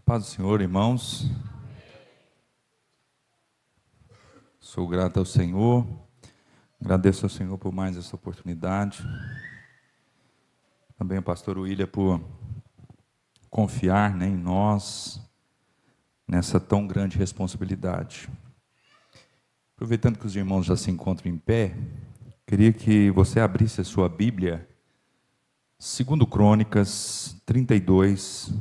Paz do Senhor, irmãos. Sou grato ao Senhor, agradeço ao Senhor por mais essa oportunidade. Também ao pastor William por confiar em nós, nessa tão grande responsabilidade. Aproveitando que os irmãos já se encontram em pé, queria que você abrisse a sua Bíblia, 2 Crônicas 32,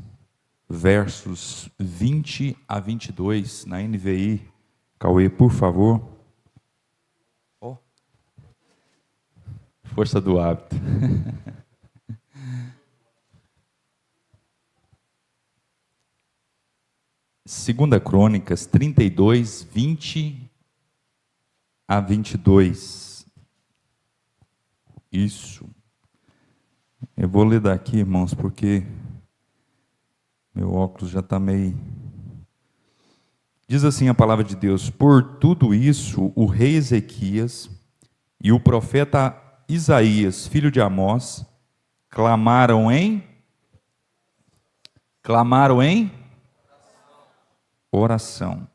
versos 20 a 22, na NVI. Cauê, por favor. Oh. Força do hábito. Segunda Crônicas 32, 20 a 22. Isso. Eu vou ler daqui, irmãos, porque meu óculos já está meio... Diz assim a palavra de Deus: por tudo isso, o rei Ezequias e o profeta Isaías, filho de Amós, clamaram em oração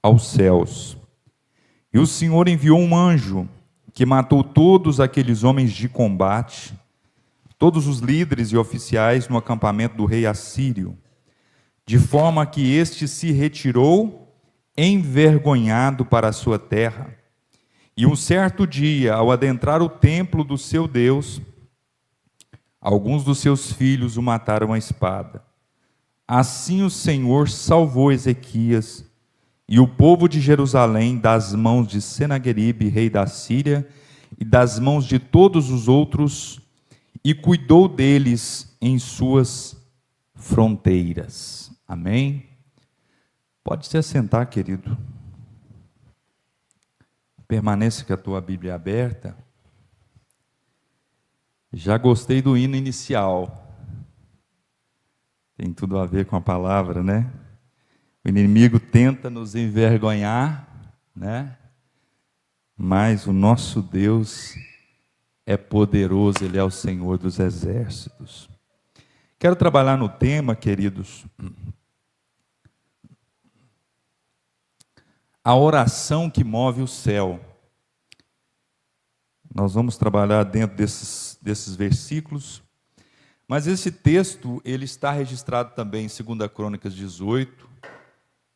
aos céus. E o Senhor enviou um anjo que matou todos aqueles homens de combate, todos os líderes e oficiais no acampamento do rei assírio, de forma que este se retirou envergonhado para a sua terra. E um certo dia, ao adentrar o templo do seu Deus, alguns dos seus filhos o mataram à espada. Assim o Senhor salvou Ezequias e o povo de Jerusalém das mãos de Senaqueribe, rei da Síria, e das mãos de todos os outros, e cuidou deles em suas fronteiras. Amém? Pode se assentar, querido. Permaneça com a tua Bíblia aberta. Já gostei do hino inicial. Tem tudo a ver com a palavra, né? O inimigo tenta nos envergonhar, né? Mas o nosso Deus é poderoso, Ele é o Senhor dos exércitos. Quero trabalhar no tema, queridos, a oração que move o céu. Nós vamos trabalhar dentro desses versículos, mas esse texto, ele está registrado também em 2 Crônicas 18,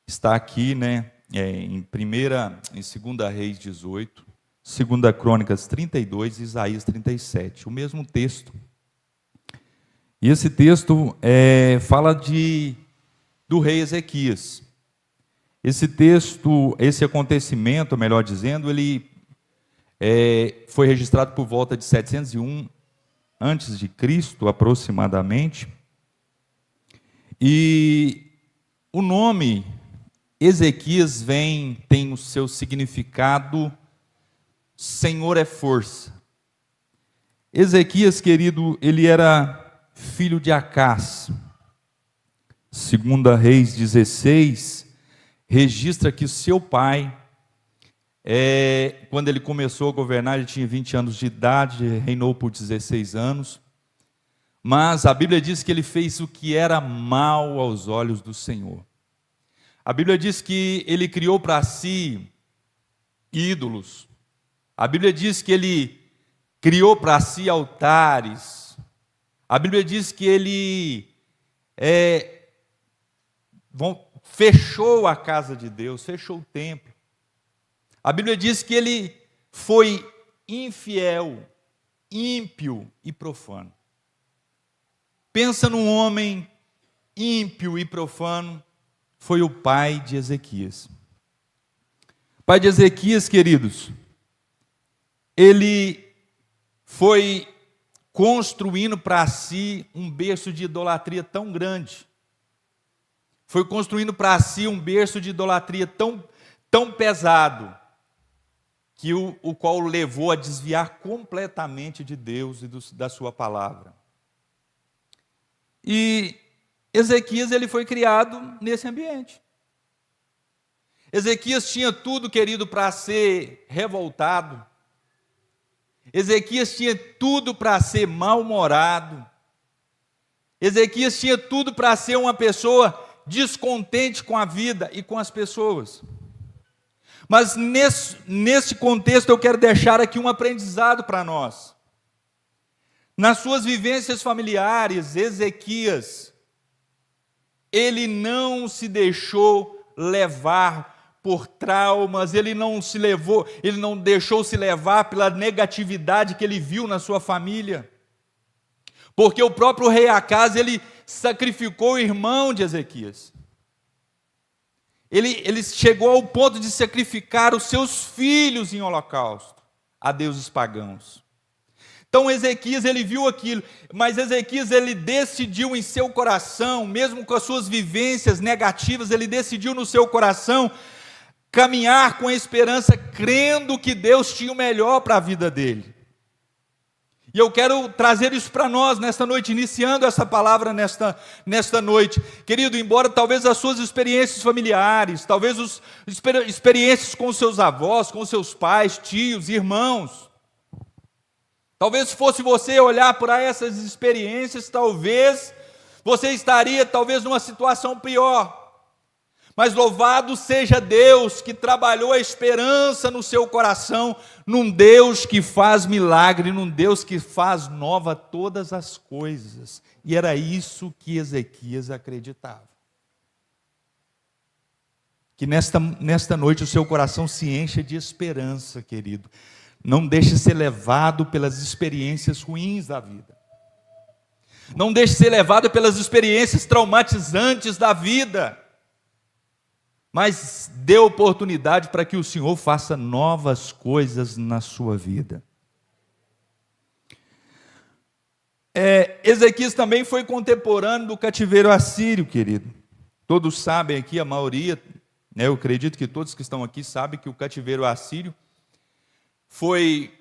está aqui, né, em 2 Reis 18, 2 Crônicas 32 e Isaías 37, o mesmo texto. E esse texto fala do rei Ezequias. Esse texto, esse acontecimento, melhor dizendo, ele foi registrado por volta de 701 antes de Cristo, aproximadamente. E o nome Ezequias tem o seu significado, Senhor é força. Ezequias, querido, ele era filho de Acás. 2 Reis 16 registra que seu pai, quando ele começou a governar, ele tinha 20 anos de idade, reinou por 16 anos, mas a Bíblia diz que ele fez o que era mal aos olhos do Senhor. A Bíblia diz que ele criou para si ídolos. A Bíblia diz que ele criou para si altares. A Bíblia diz que ele fechou a casa de Deus, fechou o templo. A Bíblia diz que ele foi infiel, ímpio e profano. Pensa num homem ímpio e profano, foi o pai de Ezequias. O pai de Ezequias, queridos, ele foi construindo para si um berço de idolatria tão grande. Foi construindo para si um berço de idolatria tão pesado, que o qual o levou a desviar completamente de Deus e da sua palavra. E Ezequias, ele foi criado nesse ambiente. Ezequias tinha tudo, querido, para ser revoltado. Ezequias tinha tudo para ser mal-humorado. Ezequias tinha tudo para ser uma pessoa descontente com a vida e com as pessoas. Mas nesse contexto eu quero deixar aqui um aprendizado para nós. Nas suas vivências familiares, Ezequias, ele não se deixou levar por traumas, ele não deixou se levar pela negatividade que ele viu na sua família. Porque o próprio rei Acaz, ele sacrificou o irmão de Ezequias. Ele chegou ao ponto de sacrificar os seus filhos em holocausto a deuses pagãos. Então Ezequias, ele viu aquilo, mas Ezequias, ele decidiu em seu coração, mesmo com as suas vivências negativas, ele decidiu no seu coração caminhar com esperança, crendo que Deus tinha o melhor para a vida dele. E eu quero trazer isso para nós nesta noite, iniciando essa palavra nesta noite. Querido, embora talvez as suas experiências familiares, talvez as experiências com os seus avós, com os seus pais, tios, irmãos, talvez se fosse você olhar para essas experiências, talvez você estaria numa situação pior. Mas louvado seja Deus que trabalhou a esperança no seu coração, num Deus que faz milagre, num Deus que faz nova todas as coisas. E era isso que Ezequias acreditava. Que nesta noite o seu coração se encha de esperança, querido. Não deixe ser levado pelas experiências ruins da vida. Não deixe ser levado pelas experiências traumatizantes da vida. Mas dê oportunidade para que o Senhor faça novas coisas na sua vida. Ezequias também foi contemporâneo do cativeiro assírio, querido. Todos sabem aqui, a maioria, eu acredito que todos que estão aqui sabem que o cativeiro assírio foi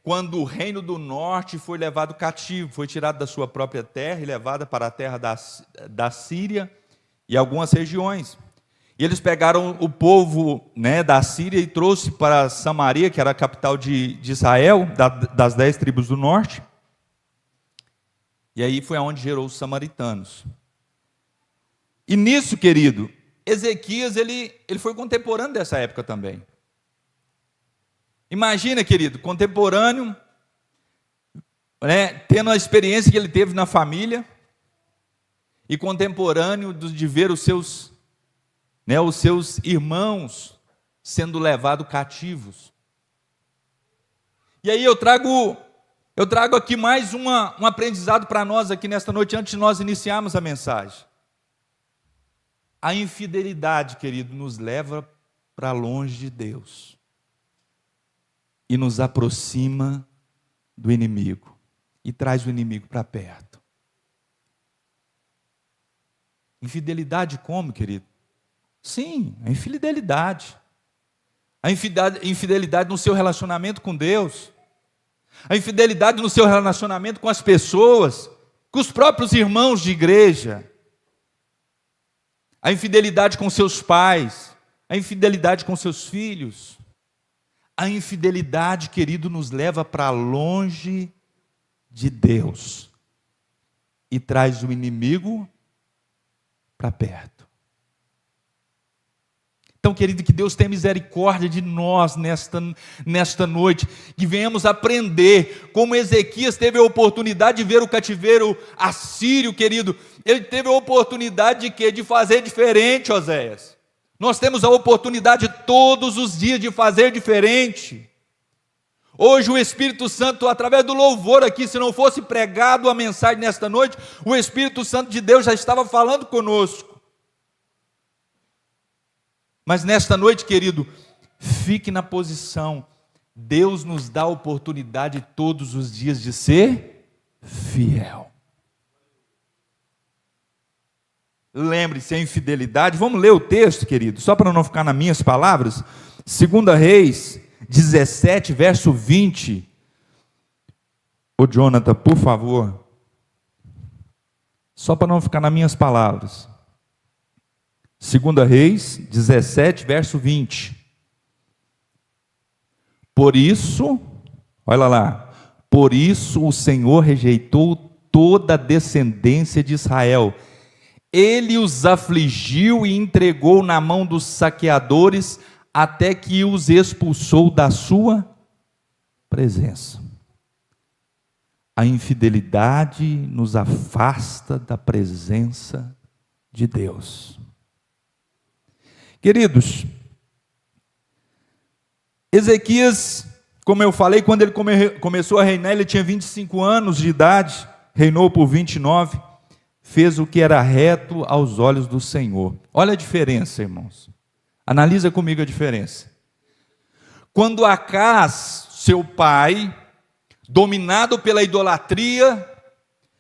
quando o reino do norte foi levado cativo, foi tirado da sua própria terra e levado para a terra da Síria, e algumas regiões. E eles pegaram o povo da Síria e trouxe para Samaria, que era a capital de Israel, das 10 tribos do norte. E aí foi onde gerou os samaritanos. E nisso, querido, Ezequias, ele foi contemporâneo dessa época também. Imagina, querido, contemporâneo, tendo a experiência que ele teve na família, e contemporâneo de ver os seus irmãos sendo levados cativos. E aí eu trago aqui mais um aprendizado para nós aqui nesta noite, antes de nós iniciarmos a mensagem. A infidelidade, querido, nos leva para longe de Deus e nos aproxima do inimigo e traz o inimigo para perto. Infidelidade como, querido? Sim, a infidelidade. A infidelidade no seu relacionamento com Deus. A infidelidade no seu relacionamento com as pessoas, com os próprios irmãos de igreja. A infidelidade com seus pais. A infidelidade com seus filhos. A infidelidade, querido, nos leva para longe de Deus e traz o inimigo para perto. Então, querido, que Deus tenha misericórdia de nós nesta noite, que venhamos aprender como Ezequias teve a oportunidade de ver o cativeiro assírio, querido. Ele teve a oportunidade de quê? De fazer diferente, Oséias. Nós temos a oportunidade todos os dias de fazer diferente. Hoje o Espírito Santo, através do louvor aqui, se não fosse pregado a mensagem nesta noite, o Espírito Santo de Deus já estava falando conosco. Mas nesta noite, querido, fique na posição. Deus nos dá a oportunidade todos os dias de ser fiel. Lembre-se, a infidelidade, vamos ler o texto, querido, só para não ficar nas minhas palavras. 2 Reis 17, verso 20. Ô Jonathan, por favor. Só para não ficar nas minhas palavras. 2 Reis 17, verso 20. Por isso, olha lá. Por isso o Senhor rejeitou toda a descendência de Israel. Ele os afligiu e entregou na mão dos saqueadores, até que os expulsou da sua presença. A infidelidade nos afasta da presença de Deus. Queridos, Ezequias, como eu falei, quando ele começou a reinar, ele tinha 25 anos de idade, reinou por 29, fez o que era reto aos olhos do Senhor. Olha a diferença, irmãos. Analisa comigo a diferença. Quando Acaz, seu pai, dominado pela idolatria,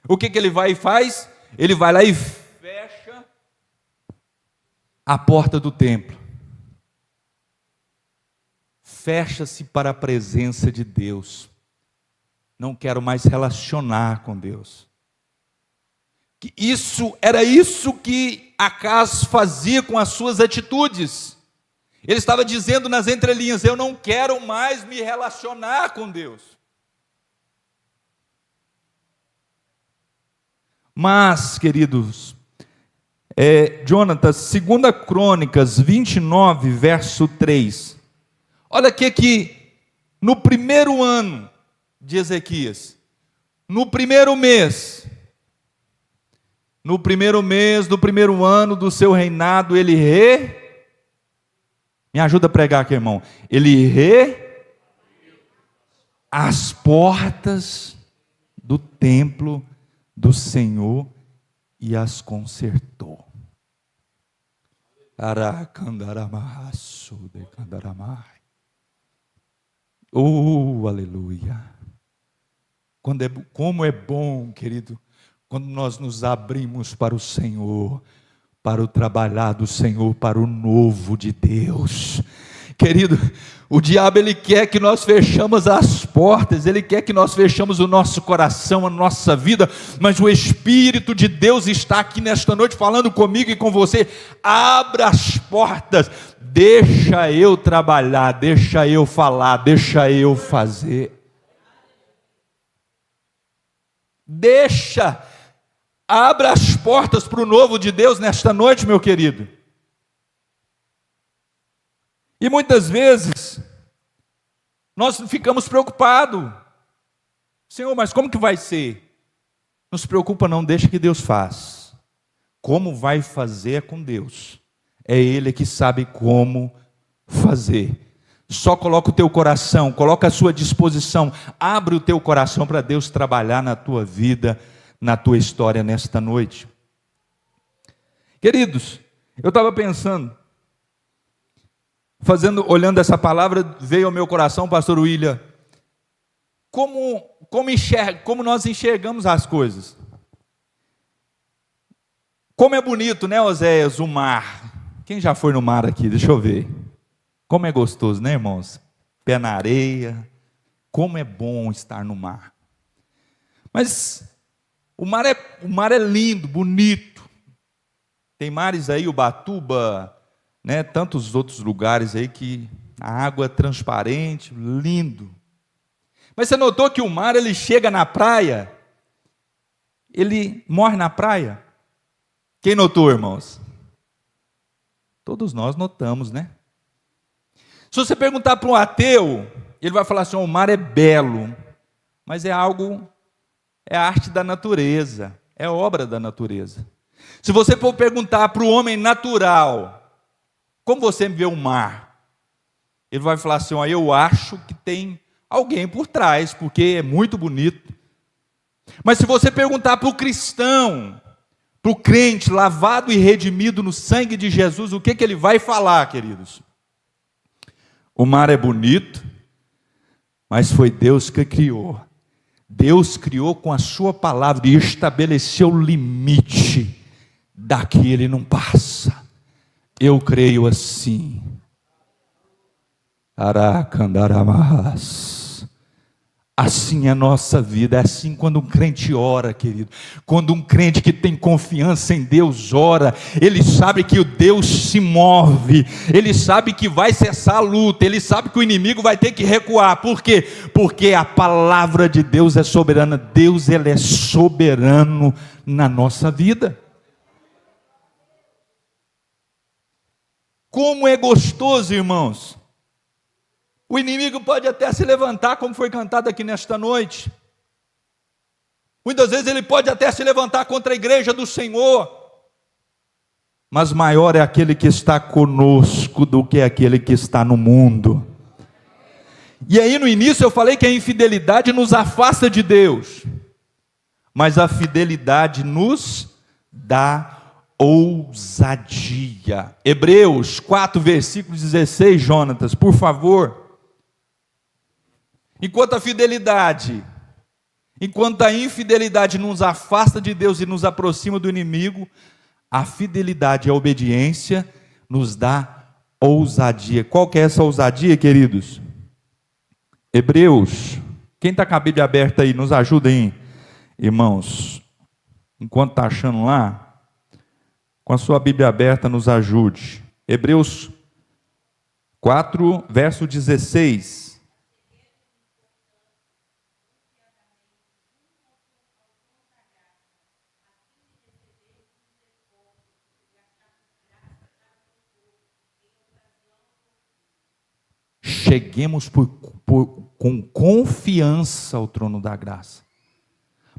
o que ele vai e faz? Ele vai lá e fecha a porta do templo. Fecha-se para a presença de Deus. Não quero mais relacionar com Deus. Era isso que Acaz fazia com as suas atitudes. Ele estava dizendo nas entrelinhas: eu não quero mais me relacionar com Deus. Mas, queridos, Jonatas, 2 Crônicas 29, verso 3. Olha aqui que no primeiro ano de Ezequias, no primeiro mês do primeiro ano do seu reinado, me ajuda a pregar aqui, irmão. As portas do templo do Senhor e as consertou. Oh, aleluia. Como é bom, querido, quando nós nos abrimos para o Senhor, para o trabalhar do Senhor, para o novo de Deus. Querido, o diabo, ele quer que nós fechamos as portas, ele quer que nós fechamos o nosso coração, a nossa vida, mas o Espírito de Deus está aqui nesta noite falando comigo e com você. Abra as portas, deixa eu trabalhar, deixa eu falar, deixa eu fazer. Abra as portas para o novo de Deus nesta noite, meu querido. E muitas vezes, nós ficamos preocupados. Senhor, mas como que vai ser? Não se preocupa não, deixa que Deus faz. Como vai fazer é com Deus. É Ele que sabe como fazer. Só coloca o teu coração, coloca a sua disposição, abre o teu coração para Deus trabalhar na tua vida, na tua história nesta noite. Queridos, eu estava pensando, olhando essa palavra, veio ao meu coração, pastor William, como nós enxergamos as coisas. Como é bonito, né, Oséias, o mar. Quem já foi no mar aqui? Deixa eu ver. Como é gostoso, né, irmãos? Pé na areia. Como é bom estar no mar. Mas o mar é lindo, bonito. Tem mares aí, Ubatuba, né, tantos outros lugares aí que a água é transparente, lindo. Mas você notou que o mar, ele chega na praia, ele morre na praia? Quem notou, irmãos? Todos nós notamos, né? Se você perguntar para um ateu, ele vai falar assim: o mar é belo, mas é arte da natureza, é obra da natureza. Se você for perguntar para o homem natural, como você vê o mar? Ele vai falar assim: eu acho que tem alguém por trás, porque é muito bonito. Mas se você perguntar para o cristão, para o crente lavado e redimido no sangue de Jesus, o que ele vai falar, queridos? O mar é bonito, mas foi Deus que criou. Deus criou com a sua palavra e estabeleceu o limite. Daqui ele não passa. Eu creio assim. Aracandaramás. Assim é a nossa vida, é assim quando um crente ora, querido. Quando um crente que tem confiança em Deus ora, ele sabe que o Deus se move, ele sabe que vai cessar a luta, ele sabe que o inimigo vai ter que recuar. Por quê? Porque a palavra de Deus é soberana. Deus, ele é soberano na nossa vida. Como é gostoso, irmãos. O inimigo pode até se levantar, como foi cantado aqui nesta noite. Muitas vezes ele pode até se levantar contra a igreja do Senhor. Mas maior é aquele que está conosco do que aquele que está no mundo. E aí no início eu falei que a infidelidade nos afasta de Deus. Mas a fidelidade nos dá ousadia. Hebreus 4, versículo 16, Jonatas, por favor. Enquanto a infidelidade nos afasta de Deus e nos aproxima do inimigo, a fidelidade e a obediência nos dá ousadia. Qual que é essa ousadia, queridos? Hebreus, quem está com a Bíblia aberta aí, nos ajuda aí, irmãos. Enquanto está achando lá, com a sua Bíblia aberta, nos ajude. Hebreus 4, verso 16. Cheguemos com confiança ao trono da graça.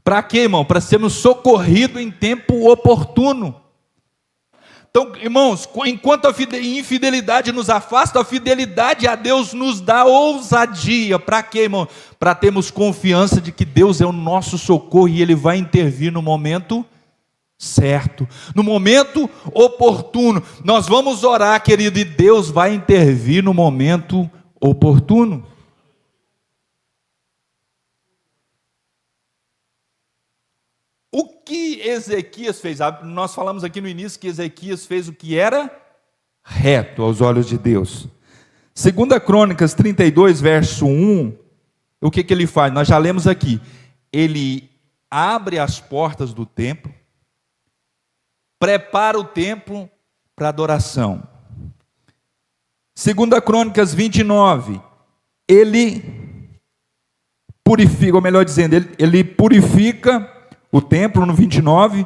Para quê, irmão? Para sermos socorridos em tempo oportuno. Então, irmãos, enquanto a infidelidade nos afasta, a fidelidade a Deus nos dá ousadia. Para quê, irmão? Para termos confiança de que Deus é o nosso socorro e Ele vai intervir no momento certo, no momento oportuno. Nós vamos orar, querido, e Deus vai intervir no momento oportuno. O que Ezequias fez? Nós falamos aqui no início que Ezequias fez o que era reto aos olhos de Deus. 2 Crônicas 32, verso 1, o que ele faz? Nós já lemos aqui. Ele abre as portas do templo, prepara o templo para adoração. 2 Crônicas 29, ele purifica, ou melhor dizendo, ele purifica o templo no 29,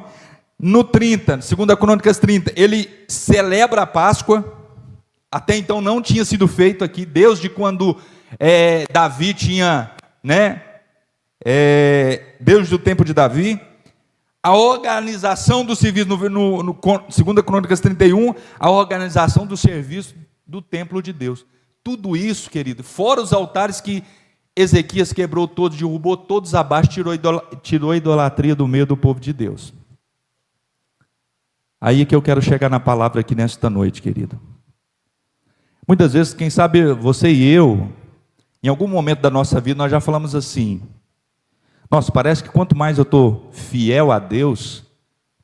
no 30, 2 Crônicas 30, ele celebra a Páscoa. Até então não tinha sido feito aqui, desde quando Davi tinha, desde o tempo de Davi. A organização do serviço, no 2 Crônicas 31, a organização do serviço do templo de Deus. Tudo isso, querido, fora os altares que Ezequias quebrou todos, derrubou todos abaixo, tirou a idolatria do meio do povo de Deus. Aí é que eu quero chegar na palavra aqui nesta noite, querido. Muitas vezes, quem sabe você e eu, em algum momento da nossa vida, nós já falamos assim: nossa, parece que quanto mais eu estou fiel a Deus,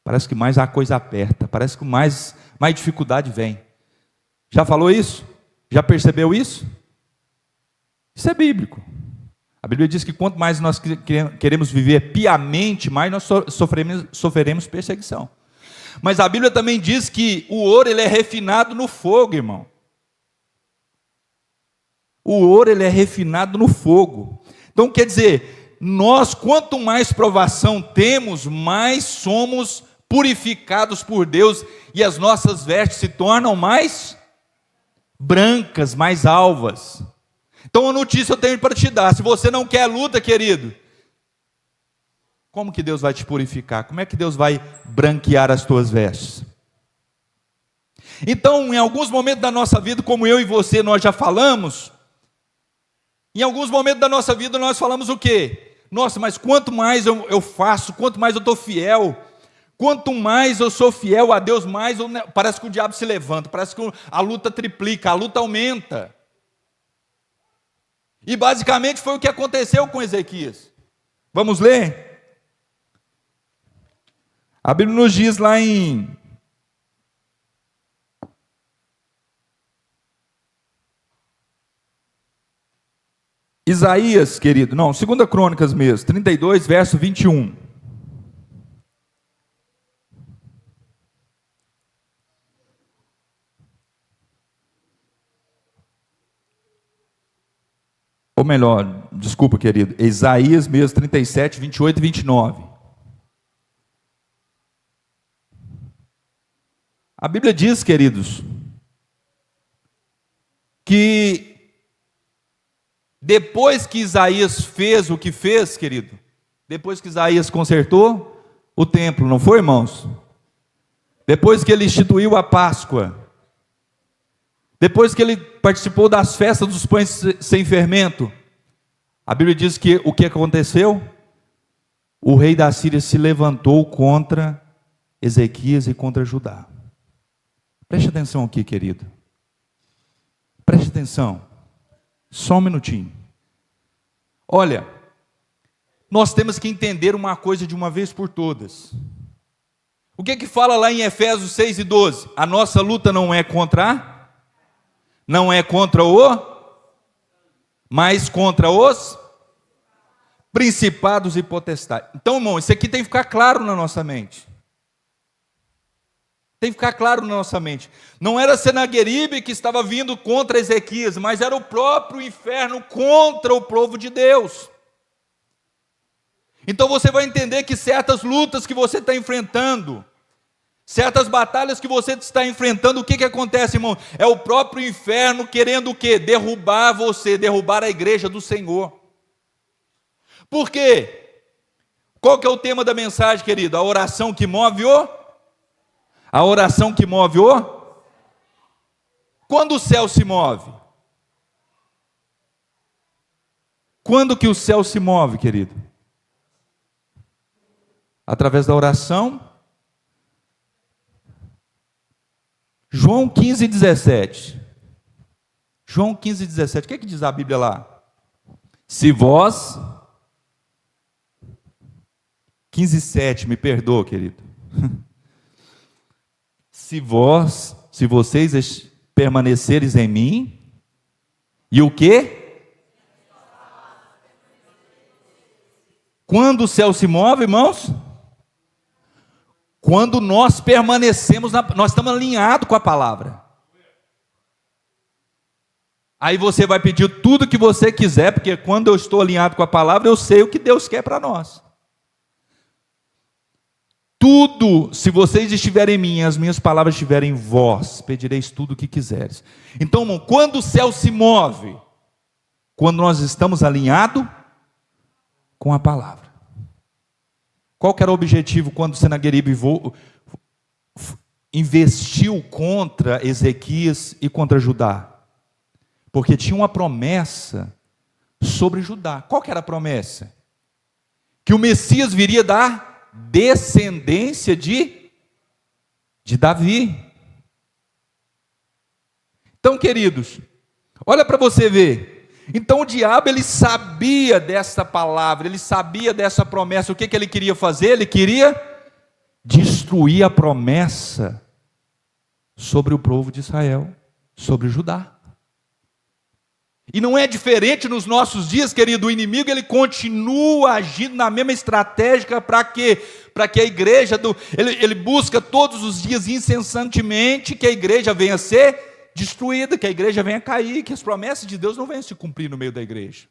parece que mais a coisa aperta, parece que mais dificuldade vem. Já falou isso? Já percebeu isso? Isso é bíblico. A Bíblia diz que quanto mais nós queremos viver piamente, mais nós sofreremos perseguição. Mas a Bíblia também diz que o ouro ele é refinado no fogo, irmão. O ouro ele é refinado no fogo. Então quer dizer, nós quanto mais provação temos, mais somos purificados por Deus e as nossas vestes se tornam mais brancas, mais alvas. Então a notícia eu tenho para te dar: se você não quer luta, querido, como que Deus vai te purificar? Como é que Deus vai branquear as tuas vestes? Então, em alguns momentos da nossa vida, como eu e você, nós já falamos, em alguns momentos da nossa vida nós falamos o quê? Nossa, mas quanto mais eu faço, quanto mais eu estou fiel, quanto mais eu sou fiel a Deus, mais parece que o diabo se levanta, parece que a luta triplica, a luta aumenta. E basicamente foi o que aconteceu com Ezequias. Vamos ler? A Bíblia nos diz lá em Isaías, querido, não, 2 Crônicas mesmo, 32, verso 21. Ou melhor, desculpa, querido, Isaías mesmo, 37, 28 e 29. A Bíblia diz, queridos, que depois que Isaías fez o que fez, querido, depois que Isaías consertou o templo, não foi, irmãos? Depois que ele instituiu a Páscoa, depois que ele participou das festas dos pães sem fermento, a Bíblia diz que o que aconteceu? O rei da Síria se levantou contra Ezequias e contra Judá. Preste atenção aqui, querido. Preste atenção. Só um minutinho. Olha, nós temos que entender uma coisa de uma vez por todas. O que que fala lá em Efésios 6:12? A nossa luta não é contra mas contra os principados e potestades. Então, irmão, isso aqui tem que ficar claro na nossa mente. Tem que ficar claro na nossa mente. Não era Senaqueribe que estava vindo contra Ezequias, mas era o próprio inferno contra o povo de Deus. Então você vai entender que certas lutas que você está enfrentando, certas batalhas que você está enfrentando, o que acontece, irmão? É o próprio inferno querendo o quê? Derrubar você, derrubar a igreja do Senhor. Por quê? Qual que é o tema da mensagem, querido? A oração que move A oração que move Quando o céu se move? Quando que o céu se move, querido? Através da oração. João 15:17. João 15:17. O que diz a Bíblia lá? Se vós... 15:7, me perdoa, querido. Se vocês permaneceres em mim, e o quê? Quando o céu se move, irmãos? Quando nós permanecemos, nós estamos alinhados com a palavra. Aí você vai pedir tudo que você quiser, porque quando eu estou alinhado com a palavra, eu sei o que Deus quer para nós. Tudo, se vocês estiverem em mim, as minhas palavras estiverem em vós, pedireis tudo o que quiseres. Então, irmão, quando o céu se move, quando nós estamos alinhados com a palavra. Qual que era o objetivo quando Senaqueribe investiu contra Ezequias e contra Judá? Porque tinha uma promessa sobre Judá. Qual que era a promessa? Que o Messias viria da descendência de Davi. Então, queridos, olha para você ver. Então o diabo, ele sabia dessa palavra, ele sabia dessa promessa. O que ele queria fazer? Ele queria destruir a promessa sobre o povo de Israel, sobre Judá. E não é diferente nos nossos dias, querido. O inimigo, ele continua agindo na mesma estratégia para que a igreja, ele busca todos os dias incessantemente que a igreja venha a ser destruída, que a igreja venha a cair, que as promessas de Deus não venham se cumprir no meio da igreja.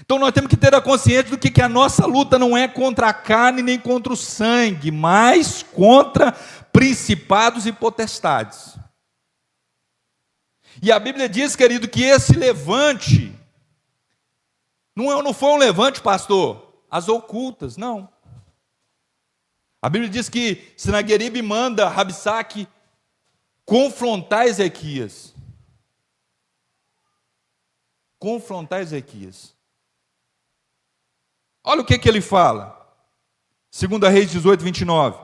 Então nós temos que ter a consciência do que a nossa luta não é contra a carne nem contra o sangue, mas contra principados e potestades. E a Bíblia diz, querido, que esse levante não foi um levante, pastor, às ocultas, não. A Bíblia diz que Senaqueribe manda Rabsaque confrontar Ezequias. Confrontar Ezequias. Olha o que ele fala. 2 Reis 18:29.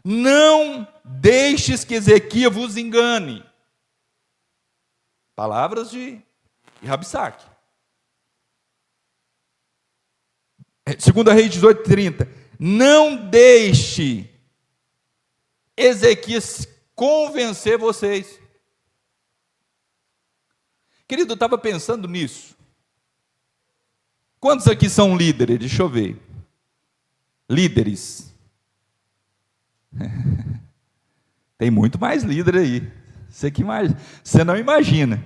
Não deixes que Ezequias vos engane. Palavras de Rabsaque. 2 Reis 18:30. Não deixe Ezequias convencer vocês. Querido, eu estava pensando nisso. Quantos aqui são líderes? Deixa eu ver. Líderes. Tem muito mais líder aí. Você não imagina.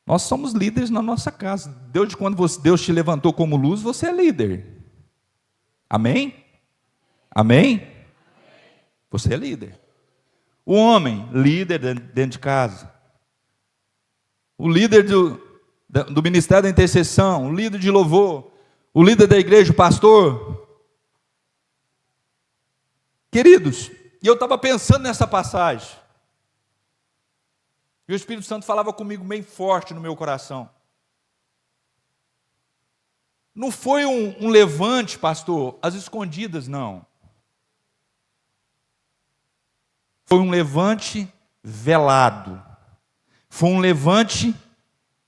Nós somos líderes na nossa casa. Quando Deus te levantou como luz, você é líder. Amém? Amém? Você é líder. O homem, líder dentro de casa. O líder do ministério da intercessão, o líder de louvor, o líder da igreja, o pastor. Queridos, e eu estava pensando nessa passagem, e o Espírito Santo falava comigo bem forte no meu coração. Não foi um levante, pastor, às escondidas, não. Foi um levante velado. Foi um levante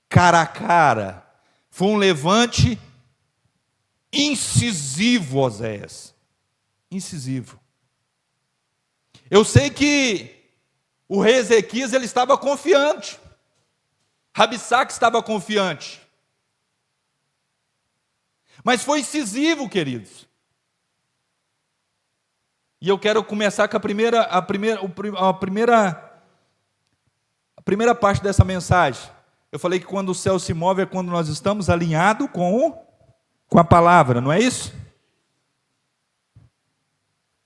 cara a cara. Foi um levante incisivo, Oséias. Incisivo. Eu sei que o rei Ezequias ele estava confiante. Rabsaque estava confiante. Mas foi incisivo, queridos. E eu quero começar com a primeira parte dessa mensagem. Eu falei que quando o céu se move é quando nós estamos alinhados com a palavra, não é isso?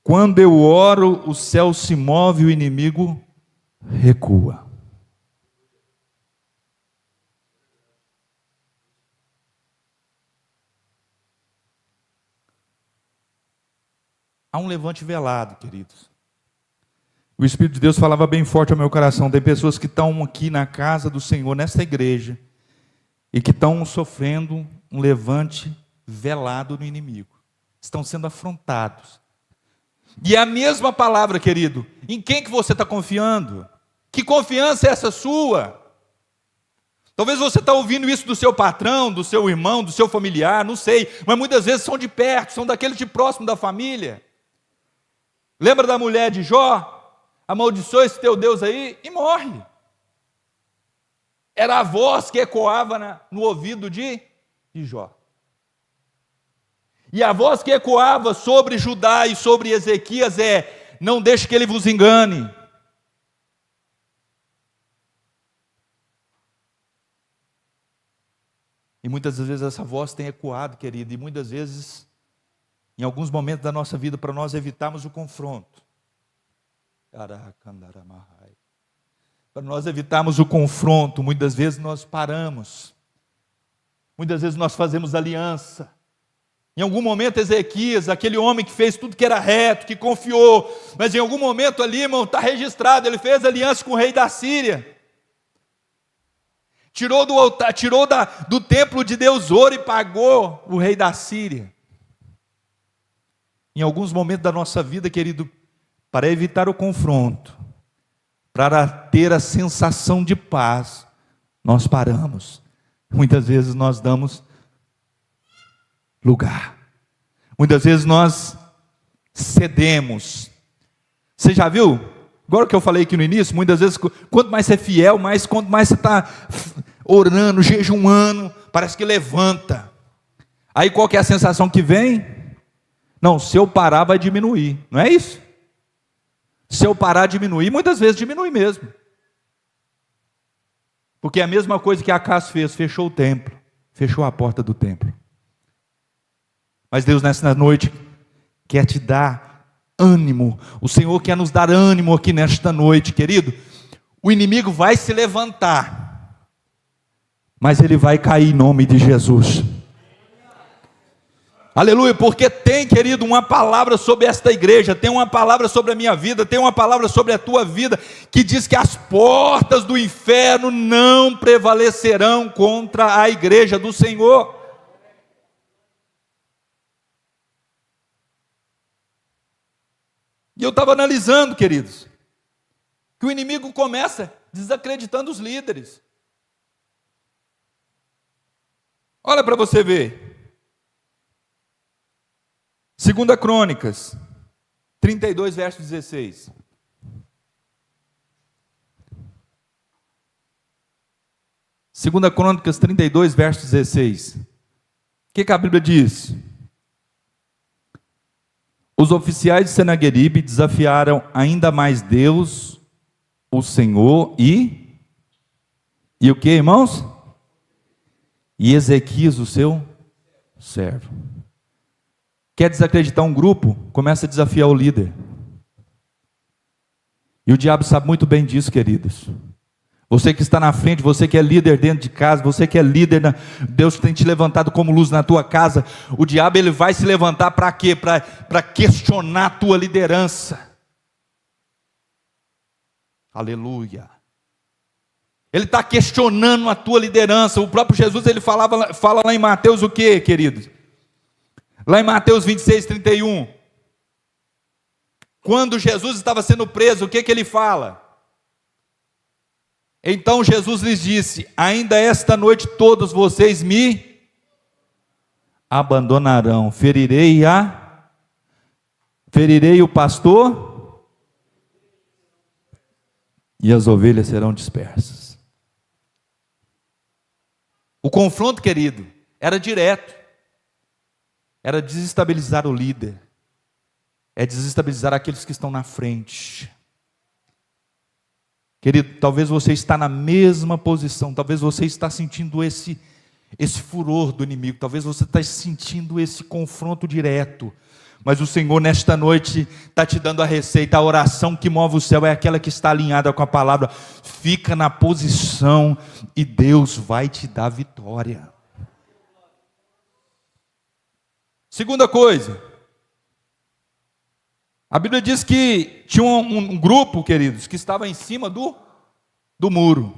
Quando eu oro, o céu se move e o inimigo recua. Há um levante velado, queridos. O Espírito de Deus falava bem forte ao meu coração. Tem pessoas que estão aqui na casa do Senhor, nessa igreja, e que estão sofrendo um levante velado no inimigo. Estão sendo afrontados. E é a mesma palavra, querido. Em quem que você está confiando? Que confiança é essa sua? Talvez você está ouvindo isso do seu patrão, do seu irmão, do seu familiar, não sei. Mas muitas vezes são de perto, são daqueles de próximo da família. Lembra da mulher de Jó? Amaldiçoa esse teu Deus aí e morre. Era a voz que ecoava no ouvido de Jó. E a voz que ecoava sobre Judá e sobre Ezequias é: não deixe que ele vos engane. E muitas vezes essa voz tem ecoado, querido, e muitas vezes, em alguns momentos da nossa vida, para nós evitarmos o confronto. Para nós evitarmos o confronto, muitas vezes nós paramos. Muitas vezes nós fazemos aliança. Em algum momento Ezequias, aquele homem que fez tudo que era reto, que confiou, mas em algum momento ali, irmão, está registrado, ele fez aliança com o rei da Síria. Tirou do altar, do templo de Deus ouro e pagou o rei da Síria. Em alguns momentos da nossa vida, querido, para evitar o confronto, para ter a sensação de paz, nós paramos. Muitas vezes nós damos lugar. Muitas vezes nós cedemos. Você já viu? Agora que eu falei aqui no início, muitas vezes, quanto mais você é fiel, quanto mais você está orando, jejuando, parece que levanta. Aí qual que é a sensação que vem? Não, se eu parar vai diminuir, não é isso? Se eu parar diminuir, muitas vezes diminui mesmo. Porque é a mesma coisa que Acas fez, fechou o templo, fechou a porta do templo. Mas Deus nessa noite quer te dar ânimo. O Senhor quer nos dar ânimo aqui nesta noite, querido. O inimigo vai se levantar, mas ele vai cair em nome de Jesus. Aleluia, porque tem, querido, uma palavra sobre esta igreja, tem uma palavra sobre a minha vida, tem uma palavra sobre a tua vida, que diz que as portas do inferno não prevalecerão contra a igreja do Senhor. E eu estava analisando, queridos, que o inimigo começa desacreditando os líderes. Olha para você ver. 2 Crônicas 32, verso 16. Segunda Crônicas 32, verso 16. O que a Bíblia diz? Os oficiais de Senaqueribe desafiaram ainda mais Deus, o Senhor e o que, irmãos? E Ezequias, o seu servo. Quer desacreditar um grupo? Começa a desafiar o líder. E o diabo sabe muito bem disso, queridos. Você que está na frente, você que é líder dentro de casa, você que é líder, Deus tem te levantado como luz na tua casa. O diabo, ele vai se levantar para quê? Para questionar a tua liderança. Aleluia. Ele está questionando a tua liderança. O próprio Jesus, ele fala lá em Mateus o quê, queridos? Lá em Mateus 26, 31. Quando Jesus estava sendo preso, o que ele fala? Então Jesus lhes disse: ainda esta noite todos vocês me abandonarão. Ferirei o pastor e as ovelhas serão dispersas. O confronto, querido, era direto. Era desestabilizar o líder. É desestabilizar aqueles que estão na frente. Querido, talvez você está na mesma posição, talvez você está sentindo esse furor do inimigo, talvez você está sentindo esse confronto direto, mas o Senhor nesta noite está te dando a receita. A oração que move o céu é aquela que está alinhada com a palavra. Fica na posição e Deus vai te dar vitória. Segunda coisa, a Bíblia diz que tinha um grupo, queridos, que estava em cima do muro.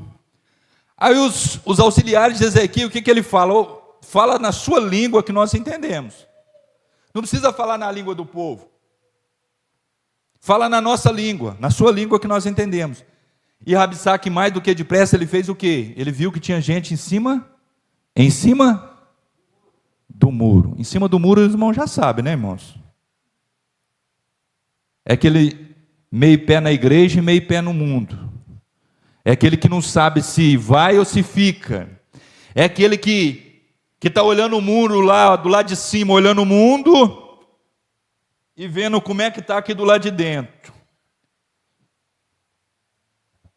Aí os auxiliares de Ezequiel, o que ele fala? Fala na sua língua que nós entendemos. Não precisa falar na língua do povo. Fala na nossa língua, na sua língua que nós entendemos. E Rabsaque, mais do que depressa, ele fez o quê? Ele viu que tinha gente em cima do muro. Em cima do muro, os irmãos já sabem, né, irmãos? É aquele meio pé na igreja e meio pé no mundo. É aquele que não sabe se vai ou se fica. É aquele que está olhando o muro lá do lado de cima, olhando o mundo e vendo como é que está aqui do lado de dentro.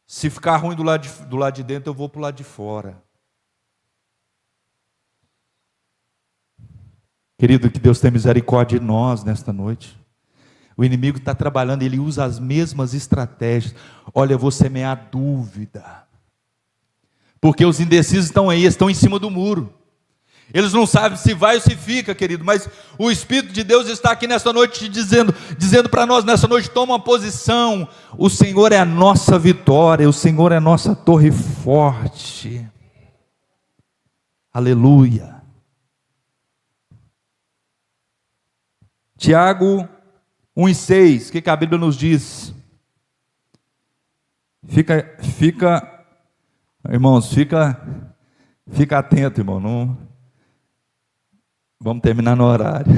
Se ficar ruim do lado de dentro, eu vou para o lado de fora. Querido, que Deus tenha misericórdia de nós nesta noite. O inimigo está trabalhando, ele usa as mesmas estratégias. Olha, eu vou semear dúvida. Porque os indecisos estão aí, estão em cima do muro. Eles não sabem se vai ou se fica, querido. Mas o Espírito de Deus está aqui nesta noite dizendo para nós, nessa noite, toma uma posição. O Senhor é a nossa vitória, o Senhor é a nossa torre forte. Aleluia. Tiago 1,6, o que a Bíblia nos diz? Irmãos, fica atento, irmão. Não, vamos terminar no horário.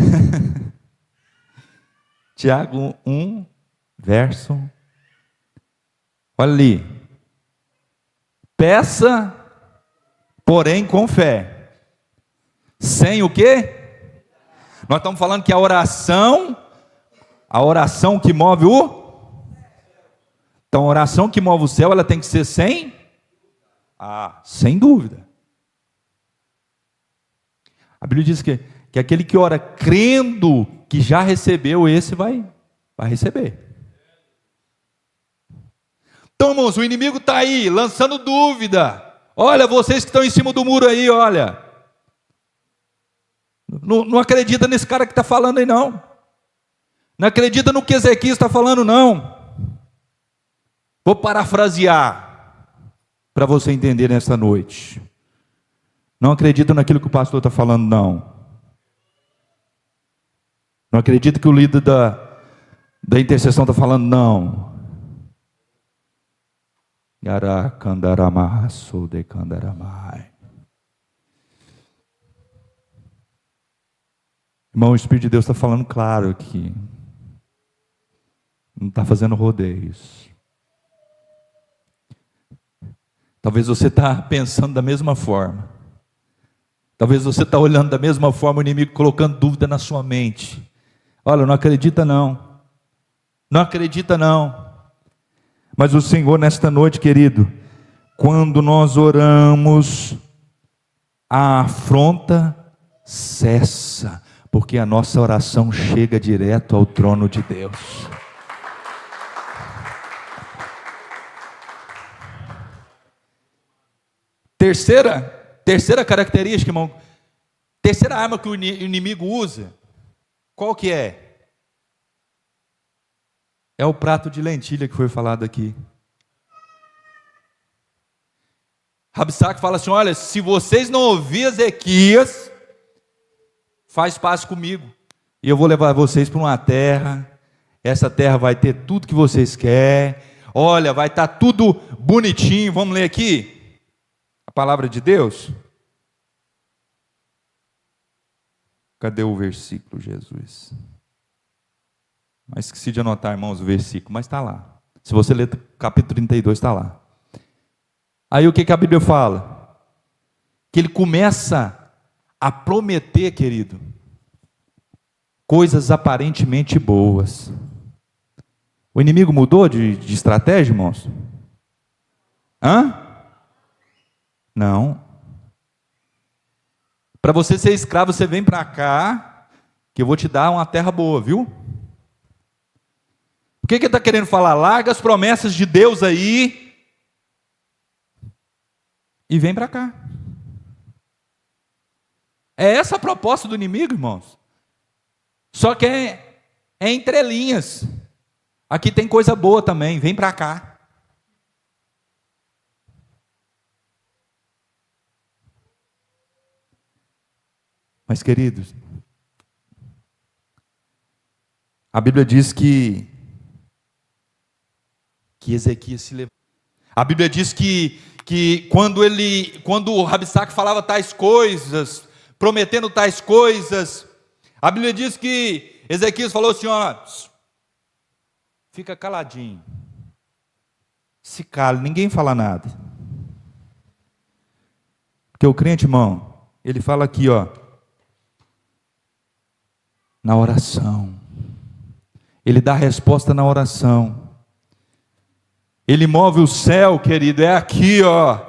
Tiago 1, verso. Olha ali. Peça, porém com fé. Sem o quê? Nós estamos falando que a oração que move Então, a oração que move o céu, ela tem que ser sem dúvida. A Bíblia diz que aquele que ora crendo que já recebeu, esse vai receber. Então, irmãos, o inimigo está aí, lançando dúvida. Olha, vocês que estão em cima do muro aí, olha. Não acredita nesse cara que está falando aí, não. Não acredita no que Ezequiel está falando, não. Vou parafrasear para você entender nessa noite. Não acredita naquilo que o pastor está falando, não. Não acredita que o líder da intercessão está falando, não. Irmão, o Espírito de Deus está falando claro aqui. Não está fazendo rodeios. Talvez você está pensando da mesma forma. Talvez você está olhando da mesma forma, o inimigo colocando dúvida na sua mente. Olha, não acredita não. Não acredita não. Mas o Senhor nesta noite, querido, quando nós oramos, a afronta cessa, porque a nossa oração chega direto ao trono de Deus. Terceira característica, irmão. Terceira arma que o inimigo usa. Qual que é? É o prato de lentilha que foi falado aqui. Rabsaque fala assim: olha, se vocês não ouvirem Ezequias, faz paz comigo. E eu vou levar vocês para uma terra. Essa terra vai ter tudo que vocês querem. Olha, vai estar tudo bonitinho. Vamos ler aqui a palavra de Deus. Cadê o versículo, Jesus? Mas esqueci de anotar, irmãos, o versículo, mas está lá. Se você ler capítulo 32, está lá. Aí o que a Bíblia fala? Que ele começa a prometer, querido, coisas aparentemente boas. O inimigo mudou de estratégia, irmãos? Não. Para você ser escravo, você vem para cá, que eu vou te dar uma terra boa, viu? O que ele está querendo falar? Larga as promessas de Deus aí e vem para cá. É essa a proposta do inimigo, irmãos. Só que é entre linhas. Aqui tem coisa boa também, vem para cá. Mas, queridos, a Bíblia diz que Ezequias se levou. A Bíblia diz que quando o Rabsaque falava tais coisas, prometendo tais coisas, a Bíblia diz que Ezequias falou assim: ó, fica caladinho, se cala, ninguém fala nada. Porque o crente, irmão, ele fala aqui, ó, na oração. Ele dá a resposta na oração. Ele move o céu, querido, é aqui, ó,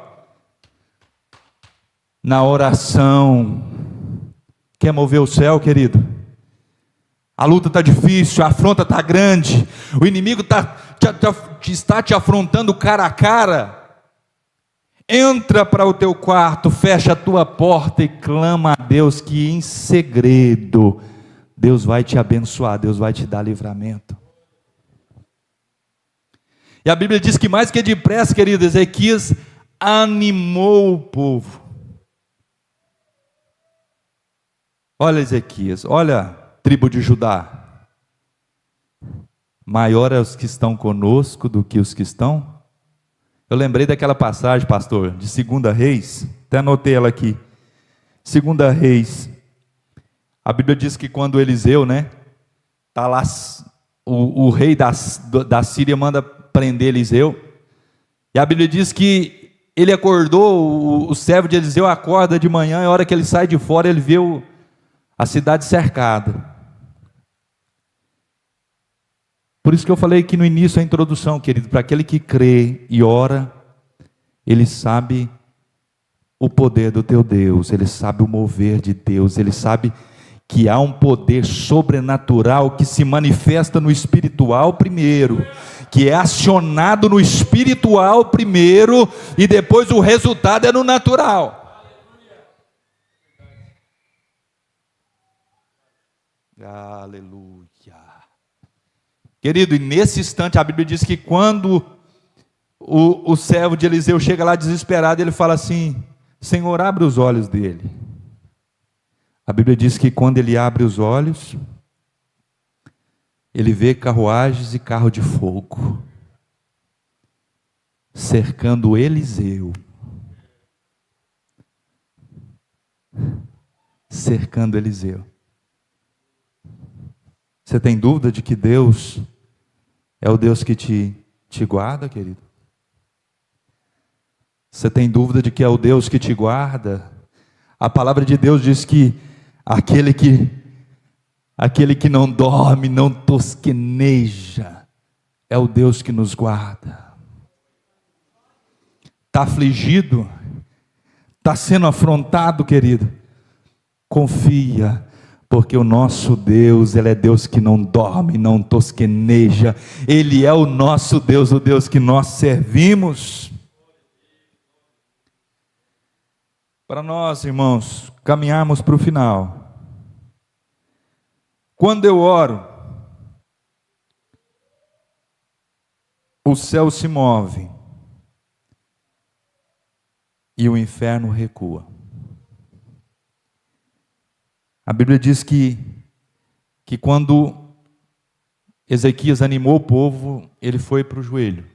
na oração. Quer mover o céu, querido? A luta está difícil, a afronta está grande, o inimigo está te afrontando cara a cara. Entra para o teu quarto, fecha a tua porta e clama a Deus, que em segredo Deus vai te abençoar, Deus vai te dar livramento. E a Bíblia diz que mais que depressa, querido, Ezequias animou o povo. Olha Ezequias, olha tribo de Judá. Maior é os que estão conosco do que os que estão. Eu lembrei daquela passagem, pastor, de 2 Reis, até anotei ela aqui. 2 Reis. A Bíblia diz que quando Eliseu, está lá, o rei da Síria manda prender Eliseu, e a Bíblia diz que ele acordou, o servo de Eliseu acorda de manhã, e a hora que ele sai de fora, ele vê a cidade cercada. Por isso que eu falei aqui no início, a introdução, querido, para aquele que crê e ora, ele sabe o poder do teu Deus, ele sabe o mover de Deus, ele sabe que há um poder sobrenatural que se manifesta no espiritual primeiro, que é acionado no espiritual primeiro, e depois o resultado é no natural. Aleluia. Querido, e nesse instante a Bíblia diz que quando o servo de Eliseu chega lá desesperado, ele fala assim: Senhor, abre os olhos dele. A Bíblia diz que quando ele abre os olhos, ele vê carruagens e carro de fogo cercando Eliseu. Cercando Eliseu. Você tem dúvida de que Deus é o Deus que te guarda, querido? Você tem dúvida de que é o Deus que te guarda? A palavra de Deus diz que aquele que não dorme, não tosqueneja, é o Deus que nos guarda. Está afligido, está sendo afrontado, querido, confia, porque o nosso Deus, Ele é Deus que não dorme, não tosqueneja, Ele é o nosso Deus, o Deus que nós servimos. Para nós, irmãos, caminharmos para o final. Quando eu oro, o céu se move e o inferno recua. A Bíblia diz que quando Ezequias animou o povo, ele foi para o joelho.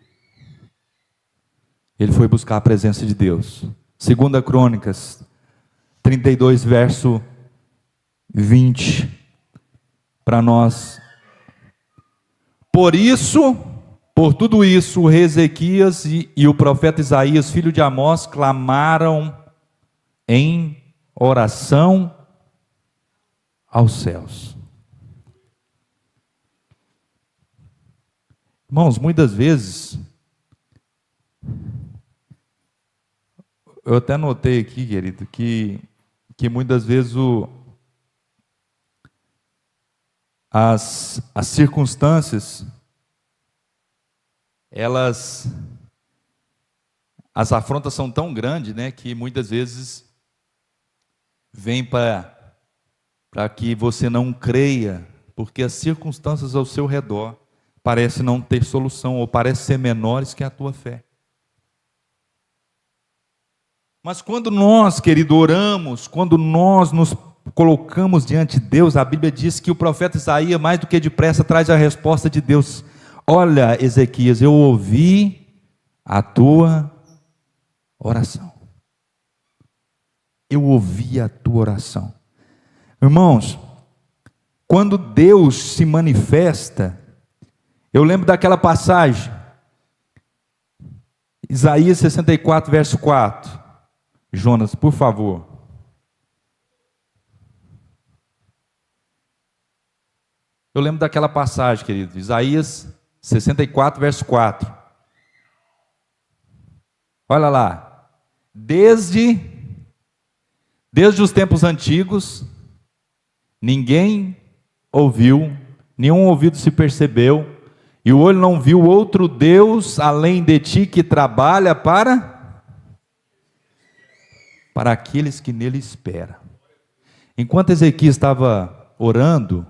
Ele foi buscar a presença de Deus. 2 Crônicas 32, verso 20, para nós. Por tudo isso, o rei Ezequias e o profeta Isaías, filho de Amós, clamaram em oração aos céus. Irmãos, muitas vezes, eu até notei aqui, querido, que muitas vezes as circunstâncias, as afrontas são tão grandes, né, que muitas vezes vem para que você não creia, porque as circunstâncias ao seu redor parecem não ter solução, ou parecem ser menores que a tua fé. Mas quando nós, querido, oramos, quando nós nos colocamos diante de Deus, a Bíblia diz que o profeta Isaías, mais do que depressa, traz a resposta de Deus. Olha, Ezequias, eu ouvi a tua oração. Eu ouvi a tua oração. Irmãos, quando Deus se manifesta, eu lembro daquela passagem, Isaías 64, verso 4. Jonas, por favor. Eu lembro daquela passagem, querido, Isaías 64, verso 4. Olha lá. Desde os tempos antigos, ninguém ouviu, nenhum ouvido se percebeu, e o olho não viu outro Deus além de ti que trabalha para aqueles que nele esperam. Enquanto Ezequias estava orando,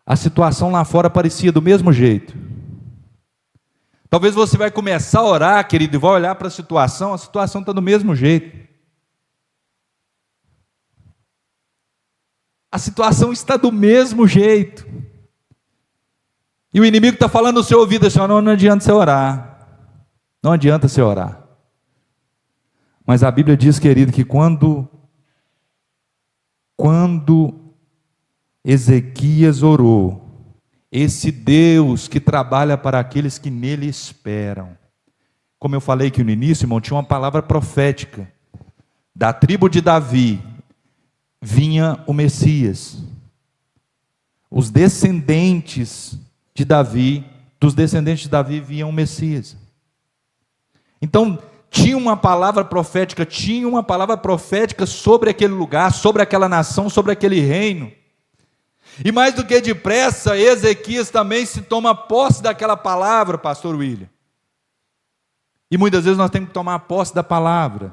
a situação lá fora parecia do mesmo jeito. Talvez você vai começar a orar, querido, e vai olhar para a situação está do mesmo jeito. A situação está do mesmo jeito. E o inimigo está falando no seu ouvido assim, não adianta você orar. Não adianta você orar. Mas a Bíblia diz, querido, que quando Ezequias orou, esse Deus que trabalha para aqueles que nele esperam, como eu falei aqui no início, irmão, tinha uma palavra profética, da tribo de Davi, vinha o Messias, os descendentes de Davi, dos descendentes de Davi vinha o Messias. Então, tinha uma palavra profética sobre aquele lugar, sobre aquela nação, sobre aquele reino. E mais do que depressa, Ezequias também se toma posse daquela palavra, pastor William. E muitas vezes nós temos que tomar posse da palavra.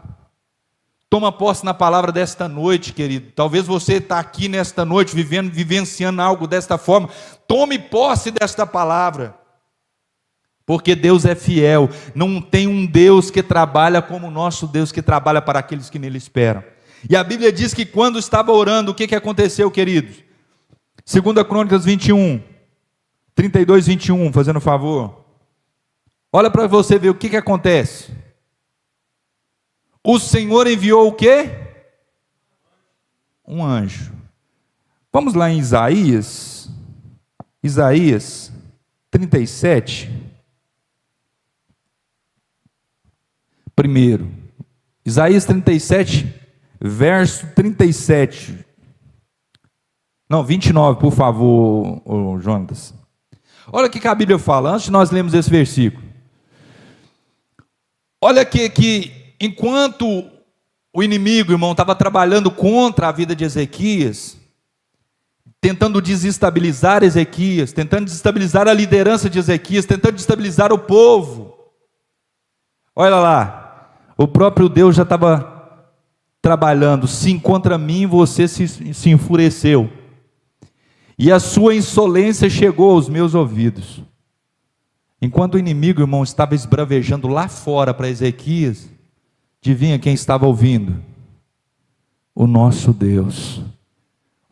Toma posse na palavra desta noite, querido. Talvez você está aqui nesta noite, vivenciando algo desta forma. Tome posse desta palavra. Porque Deus é fiel, não tem um Deus que trabalha como o nosso Deus, que trabalha para aqueles que nele esperam. E a Bíblia diz que quando estava orando, o que aconteceu, queridos? 2 Crônicas 21, 32, 21, fazendo um favor. Olha para você ver o que acontece. O Senhor enviou o quê? Um anjo. Vamos lá em Isaías 37. Primeiro, Isaías 37, verso 37. Não, 29, por favor, Jonas. Olha o que a Bíblia fala, antes de nós lermos esse versículo. Olha que enquanto o inimigo, irmão, estava trabalhando contra a vida de Ezequias, tentando desestabilizar Ezequias, tentando desestabilizar a liderança de Ezequias, tentando desestabilizar o povo. Olha lá, o próprio Deus já estava trabalhando, sim, contra mim, você se enfureceu. E a sua insolência chegou aos meus ouvidos. Enquanto o inimigo, irmão, estava esbravejando lá fora para Ezequias, adivinha quem estava ouvindo? O nosso Deus.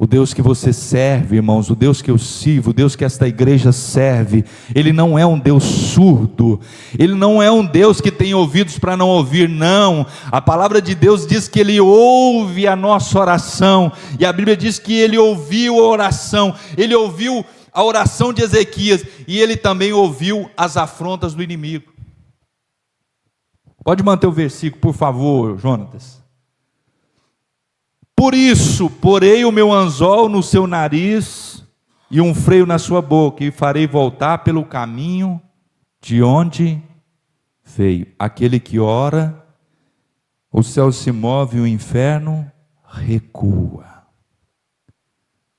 O Deus que você serve, irmãos, o Deus que eu sirvo, o Deus que esta igreja serve, Ele não é um Deus surdo, Ele não é um Deus que tem ouvidos para não ouvir, não. A palavra de Deus diz que Ele ouve a nossa oração, e a Bíblia diz que Ele ouviu a oração, Ele ouviu a oração de Ezequias, e Ele também ouviu as afrontas do inimigo. Pode manter o versículo, por favor, Jonatas. Por isso, porei o meu anzol no seu nariz e um freio na sua boca, e farei voltar pelo caminho de onde veio. Aquele que ora, o céu se move e o inferno recua.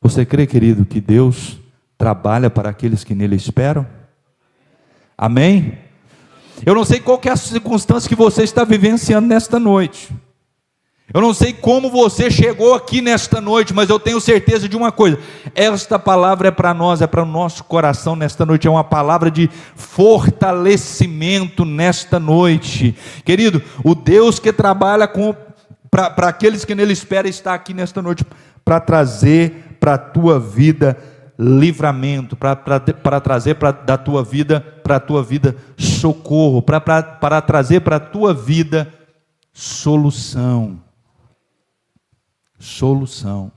Você crê, querido, que Deus trabalha para aqueles que nele esperam? Amém? Eu não sei qual que é a circunstância que você está vivenciando nesta noite. Eu não sei como você chegou aqui nesta noite, mas eu tenho certeza de uma coisa: esta palavra é para nós, é para o nosso coração nesta noite, é uma palavra de fortalecimento nesta noite. Querido, o Deus que trabalha para aqueles que nele esperam está aqui nesta noite para trazer para a tua vida livramento, para trazer da tua vida, para a tua vida socorro, para trazer para a tua vida solução. Solução.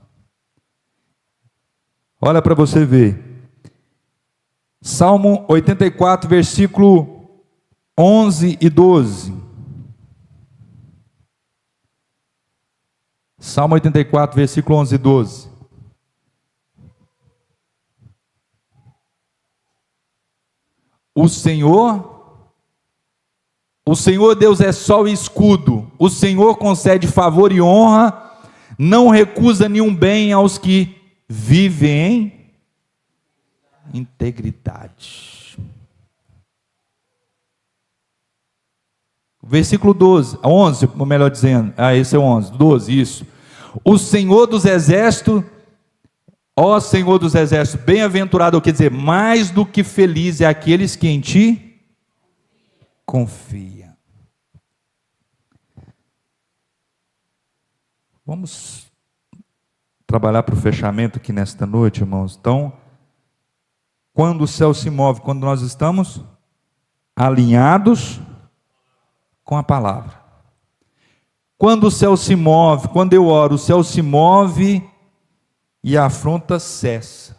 Olha para você ver. Salmo 84, versículo 11 e 12. Salmo 84, versículo 11 e 12. O Senhor Deus é sol e escudo. O Senhor concede favor e honra, não recusa nenhum bem aos que vivem em integridade. Versículo 11, melhor dizendo, esse é o 11, 12, isso. O Senhor dos exércitos, ó Senhor dos exércitos, bem-aventurado, quer dizer, mais do que feliz é aqueles que em ti confiam. Vamos trabalhar para o fechamento aqui nesta noite, irmãos. Então, quando o céu se move, quando nós estamos alinhados com a palavra. Quando o céu se move, quando eu oro, o céu se move e a afronta cessa.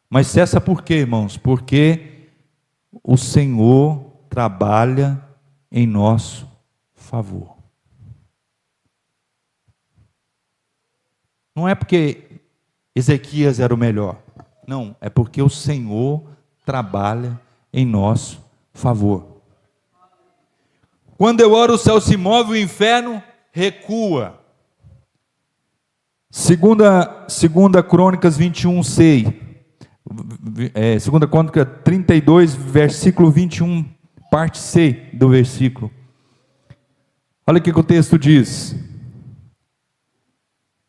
Mas cessa por quê, irmãos? Porque o Senhor trabalha em nosso favor. Não é porque Ezequias era o melhor. Não, é porque o Senhor trabalha em nosso favor. Quando eu oro, o céu se move, o inferno recua. Segunda Crônicas 21, 6. Segunda Crônica 32, versículo 21, parte C do versículo. Olha o que o texto diz.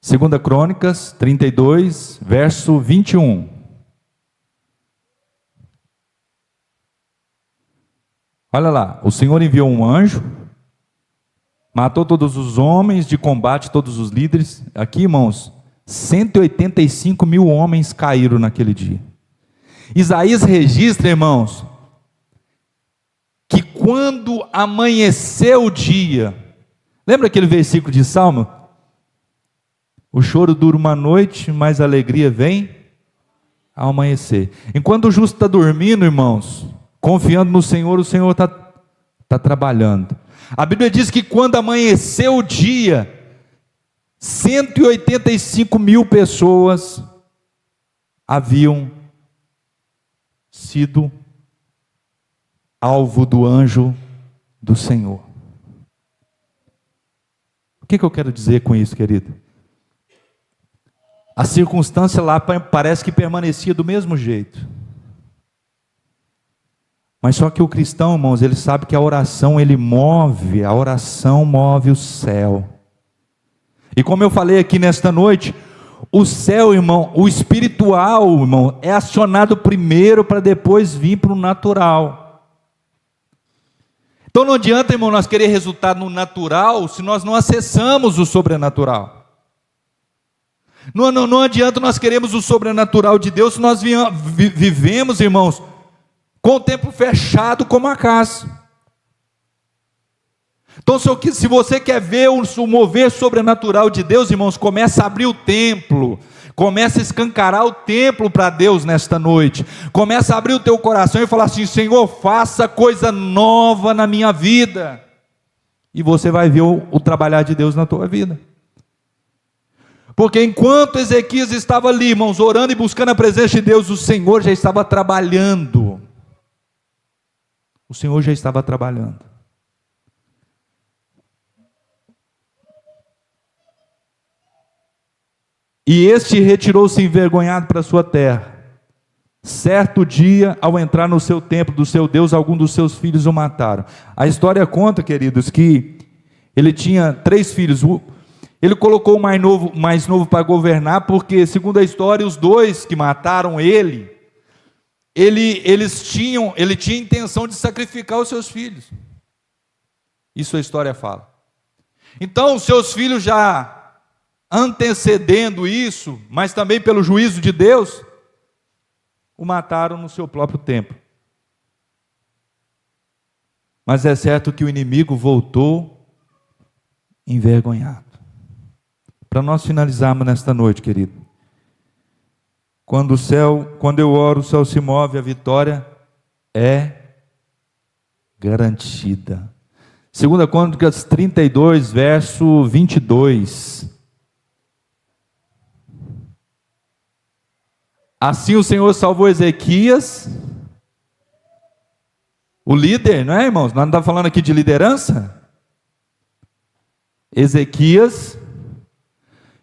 Segunda Crônicas 32, verso 21. Olha lá, o Senhor enviou um anjo, matou todos os homens de combate, todos os líderes. Aqui, irmãos, 185 mil homens caíram naquele dia. Isaías registra, irmãos, que quando amanheceu o dia, lembra aquele versículo de Salmo? O choro dura uma noite, mas a alegria vem ao amanhecer. Enquanto o justo está dormindo, irmãos, confiando no Senhor, o Senhor está trabalhando. A Bíblia diz que quando amanheceu o dia, 185 mil pessoas haviam sido alvo do anjo do Senhor. O que eu quero dizer com isso, querido? A circunstância lá parece que permanecia do mesmo jeito. Mas só que o cristão, irmãos, ele sabe que a oração move o céu. E como eu falei aqui nesta noite, o céu, irmão, o espiritual, irmão, é acionado primeiro para depois vir para o natural. Então não adianta, irmão, nós querer resultado no natural se nós não acessamos o sobrenatural. Não adianta nós queremos o sobrenatural de Deus se nós vivemos, irmãos, com o templo fechado como a casa. Então, se você quer ver o mover sobrenatural de Deus, irmãos, começa a abrir o templo, começa a escancarar o templo para Deus nesta noite, começa a abrir o teu coração e falar assim: Senhor, faça coisa nova na minha vida, e você vai ver o trabalhar de Deus na tua vida. Porque enquanto Ezequias estava ali, irmãos, orando e buscando a presença de Deus, o Senhor já estava trabalhando. O Senhor já estava trabalhando. E este retirou-se envergonhado para a sua terra. Certo dia, ao entrar no seu templo do seu Deus, algum dos seus filhos o mataram. A história conta, queridos, que ele tinha 3 filhos. Ele colocou o mais novo para governar, porque, segundo a história, os 2 que mataram ele tinha intenção de sacrificar os seus filhos. Isso a história fala. Então, os seus filhos já antecedendo isso, mas também pelo juízo de Deus, o mataram no seu próprio templo. Mas é certo que o inimigo voltou envergonhado. Para nós finalizarmos nesta noite, querido, quando eu oro, o céu se move, a vitória é garantida. 2 Crônicas 32, verso 22. Assim o Senhor salvou Ezequias, o líder, não é, irmãos? Nós não estamos falando aqui de liderança? Ezequias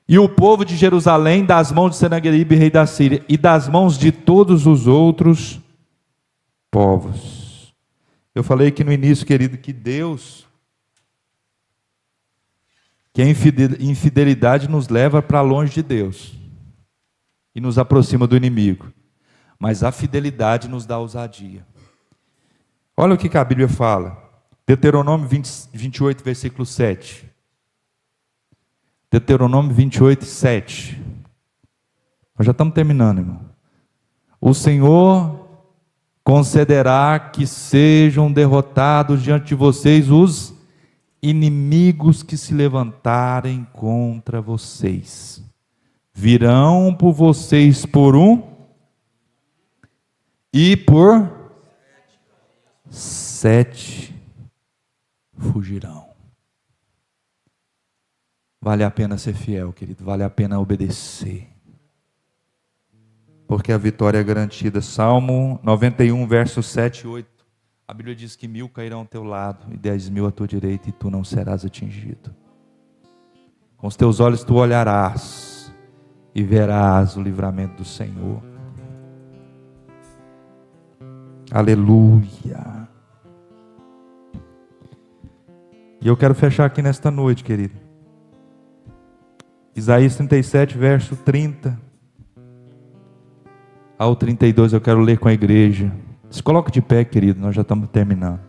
e o povo de Jerusalém das mãos de Senaqueribe, rei da Síria, e das mãos de todos os outros povos. Eu falei aqui no início, querido, que Deus, que a infidelidade nos leva para longe de Deus e nos aproxima do inimigo, mas a fidelidade nos dá ousadia. Olha o que a Bíblia fala, Deuteronômio 28, versículo 7. Deuteronômio 28, 7. Nós já estamos terminando, irmão. O Senhor concederá que sejam derrotados diante de vocês os inimigos que se levantarem contra vocês. Virão por vocês por 1 e por 7 fugirão. Vale a pena ser fiel, querido, vale a pena obedecer, porque a vitória é garantida. Salmo 91, versos 7 e 8, a Bíblia diz que 1000 cairão ao teu lado e 10.000 à tua direita, e tu não serás atingido. Com os teus olhos tu olharás e verás o livramento do Senhor. Aleluia. E eu quero fechar aqui nesta noite, querido. Isaías 37, verso 30 ao 32, eu quero ler com a igreja. Se coloca de pé, querido, nós já estamos terminando.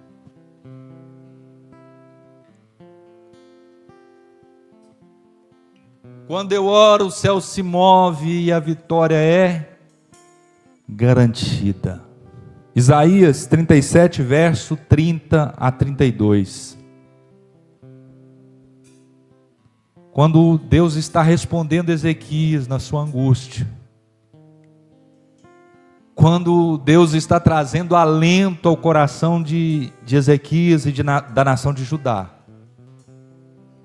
Quando eu oro, o céu se move e a vitória é garantida. Isaías 37, verso 30 a 32. Quando Deus está respondendo a Ezequias na sua angústia, quando Deus está trazendo alento ao coração de Ezequias e da nação de Judá,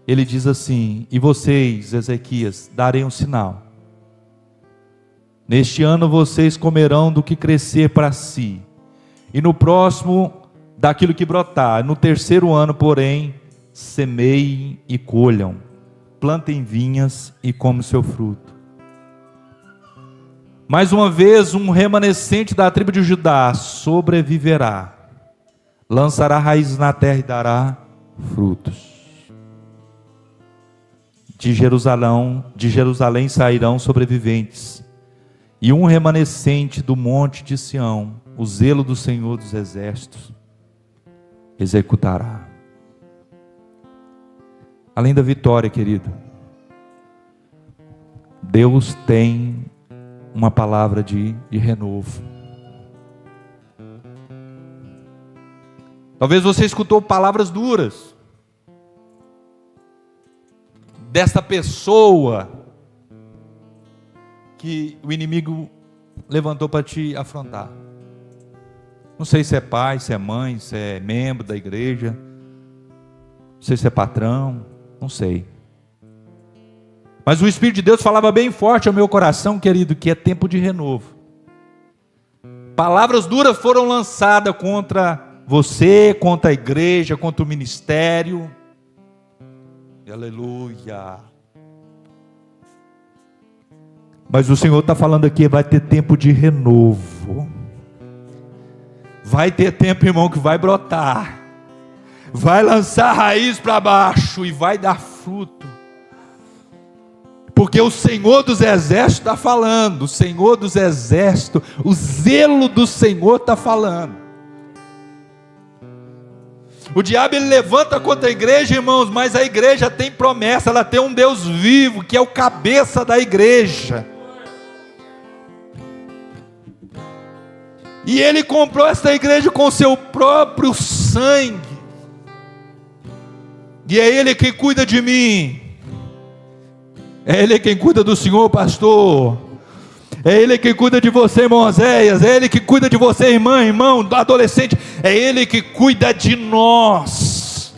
ele diz assim: e vocês, Ezequias, darei um sinal. Neste ano vocês comerão do que crescer para si, e no próximo daquilo que brotar. No terceiro ano, porém, semeiem e colham, plantem vinhas e comam seu fruto. Mais uma vez, um remanescente da tribo de Judá sobreviverá, lançará raízes na terra e dará frutos. de Jerusalém sairão sobreviventes, e um remanescente do monte de Sião, o zelo do Senhor dos Exércitos executará. Além da vitória, querido, Deus tem uma palavra de renovo. Talvez você escutou palavras duras desta pessoa que o inimigo levantou para te afrontar. Não sei se é pai, se é mãe, se é membro da igreja, não sei se é patrão, não sei. Mas o Espírito de Deus falava bem forte ao meu coração, querido, que é tempo de renovo. Palavras duras foram lançadas contra você, contra a igreja, contra o ministério. Aleluia. Mas o Senhor está falando aqui, vai ter tempo de renovo. Vai ter tempo, irmão, que vai brotar. Vai lançar raiz para baixo e vai dar fruto. Porque o Senhor dos Exércitos está falando. O Senhor dos Exércitos, o zelo do Senhor está falando. O diabo ele levanta contra a igreja, irmãos, mas a igreja tem promessa, ela tem um Deus vivo, que é o cabeça da igreja. E ele comprou esta igreja com seu próprio sangue. E é ele quem cuida de mim. É ele quem cuida do senhor, pastor. É ele quem cuida de você, irmão Oséias. É ele que cuida de você, irmã, irmão, adolescente. É ele que cuida de nós.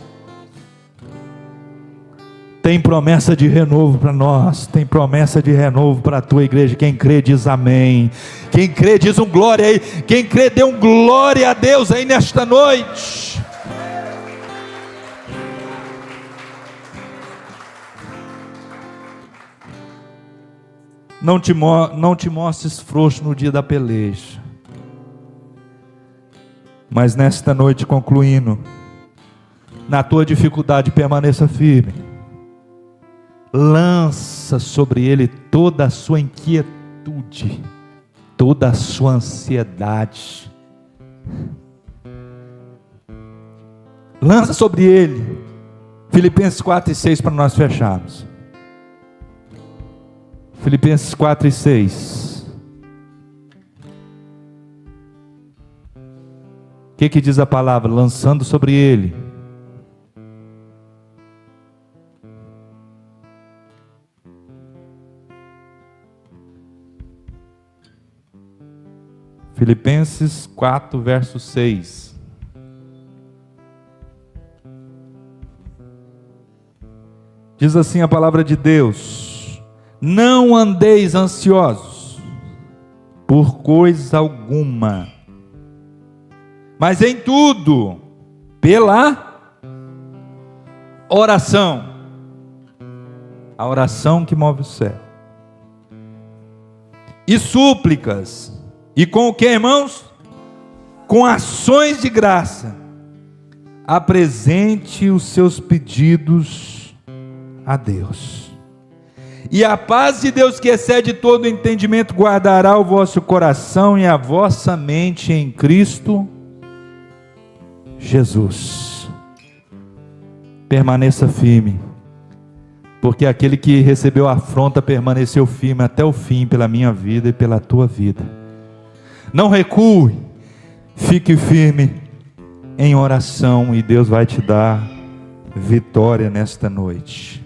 Tem promessa de renovo para nós. Tem promessa de renovo para a tua igreja. Quem crê diz amém. Quem crê diz um glória aí. Quem crê dê um glória a Deus aí nesta noite. Não te mostres frouxo no dia da peleja. Mas nesta noite, concluindo, na tua dificuldade permaneça firme. Lança sobre ele toda a sua inquietude, toda a sua ansiedade. Lança sobre ele. Filipenses 4:6 para nós fecharmos. Filipenses 4:6. O que diz a palavra? Lançando sobre ele. Filipenses 4, verso 6. Diz assim a palavra de Deus: não andeis ansiosos por coisa alguma, mas em tudo, pela oração, a oração que move o céu, e súplicas, e com o que, irmãos? Com ações de graça, apresente os seus pedidos a Deus. E a paz de Deus, que excede todo entendimento, guardará o vosso coração e a vossa mente em Cristo Jesus. Permaneça firme, porque aquele que recebeu a afronta permaneceu firme até o fim, pela minha vida e pela tua vida. Não recue, fique firme em oração, e Deus vai te dar vitória nesta noite.